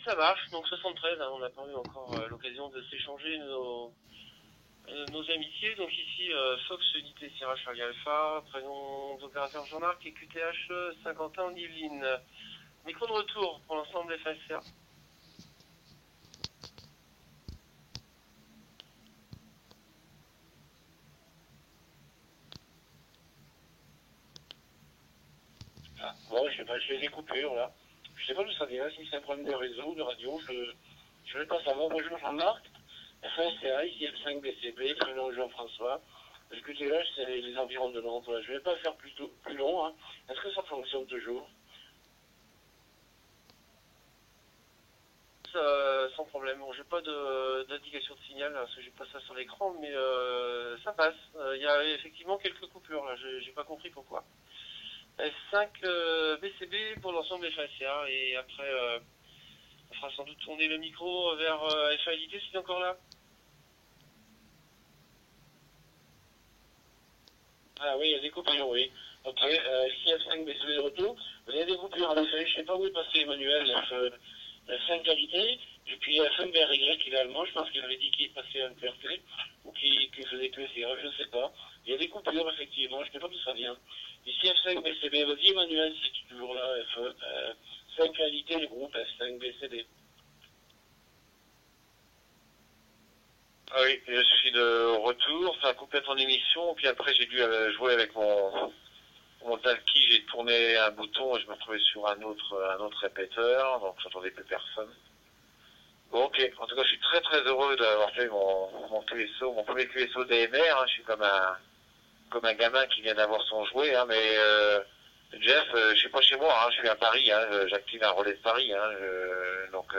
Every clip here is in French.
ça marche. Donc 73, hein, on n'a pas eu encore l'occasion de s'échanger nos amitiés. Donc ici, Fox Unité Sierra Charlie Alpha, prénom d'opérateur Jean-Marc et QTH Saint-Quentin en Yvelines. Micro de retour pour l'ensemble des FSA. Ah, bon, je sais pas, je fais des coupures là. Je sais pas d'où ça vient, si c'est un problème de réseau, de radio, je vais pas savoir. Bonjour Jean-Marc, FSCA, ici F5BCB, prénom Jean-François. Le QTH, c'est les environs de Nantes. Voilà. Je vais pas faire plus long. Hein. Est-ce que ça fonctionne toujours? Sans problème. Bon, j'ai pas d'indication de signal, parce que j'ai pas ça sur l'écran, mais ça passe. Il y a effectivement quelques coupures là, j'ai pas compris pourquoi. F5 BCB pour l'ensemble des FACA, et après on fera sans doute tourner le micro vers FALité si c'est encore là. Ah oui, il y a des coupures, oui. Ok, ici F5 BCB de retour. Il y a des coupures en effet, je sais pas où est passé Emmanuel, F5 qualité, et puis F5 BRY idéalement, je pense qu'il avait dit qu'il passait un PRT, ou qu'il faisait que SIRA, je ne sais pas. Il y a des coupures effectivement, je ne sais pas d'où ça vient. Ici F5 BCB, vas-y Emmanuel, si tu es toujours là, F5 qualité, le groupe F5 BCB. Ah oui, je suis de retour, ça a coupé ton émission, puis après j'ai dû jouer avec mon talkie, j'ai tourné un bouton et je me retrouvais sur un autre répéteur, donc j'entendais plus personne. Bon, ok, en tout cas je suis très heureux d'avoir fait mon QSO, mon premier QSO DMR, hein. Je suis comme un gamin qui vient d'avoir son jouet, hein, mais Jeff, je suis pas chez moi, hein, je suis à Paris, hein, j'active un relais de Paris, hein, donc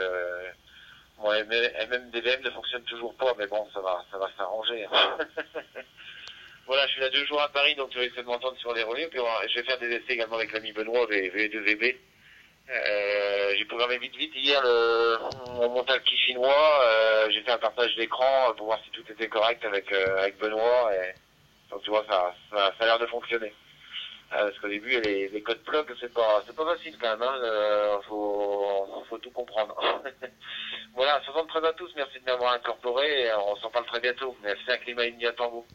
mon MMDVM ne fonctionne toujours pas, mais bon, ça va s'arranger. Hein. Voilà, je suis là 2 jours à Paris, donc tu vas essayer de m'entendre sur les relais, puis je vais faire des essais également avec l'ami Benoît, V2VB. J'ai programmé vite hier mon talkie chinois, j'ai fait un partage d'écran pour voir si tout était correct avec Benoît, et donc tu vois, ça a l'air de fonctionner. Parce qu'au début, les codes plug, c'est pas facile quand même, hein, faut tout comprendre. Voilà, 73 à tous, merci de m'avoir incorporé, et on s'en parle très bientôt. Merci à Climat India Tango.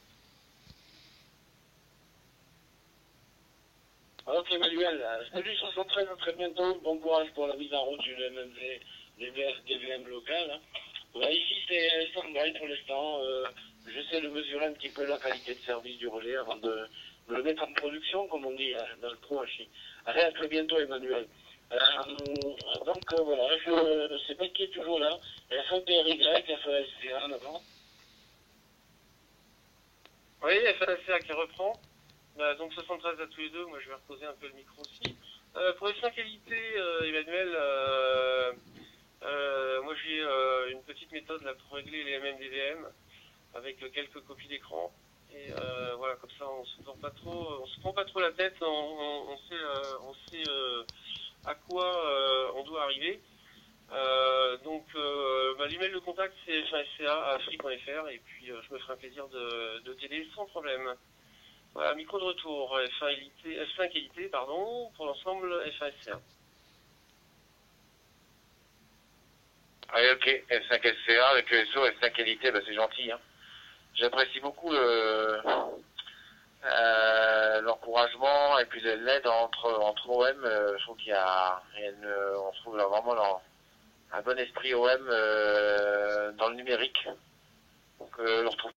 Ok Emmanuel, salut 73 à très bientôt, bon courage pour la mise en route du MMV, des VM locales. Hein. Voilà, ici c'est stand-by pour l'instant, j'essaie de mesurer un petit peu la qualité de service du relais avant de le mettre en production, comme on dit dans le pro HI. Allez, à très bientôt Emmanuel. Donc voilà, je sais pas qui est toujours là, FMPRY, FASCA en avant. Oui, FASCA qui reprend. Donc 73 à tous les deux, moi je vais reposer un peu le micro aussi. Pour les 5 qualités, Emmanuel, moi j'ai une petite méthode là pour régler les MMDVM avec quelques copies d'écran. Et voilà, comme ça on se prend pas trop la tête, on sait à quoi on doit arriver. Donc l'email de contact c'est fasca@free.fr, et puis je me ferai un plaisir de t'aider sans problème. Voilà, micro de retour, F5 qualité, pardon, pour l'ensemble FASCA. Allez, ok, F5 SCA avec ESO, F5 qualité, bah, c'est gentil. Hein. J'apprécie beaucoup l'encouragement et puis l'aide entre OM. Je trouve on trouve là vraiment un bon esprit OM dans le numérique. Donc on retrouve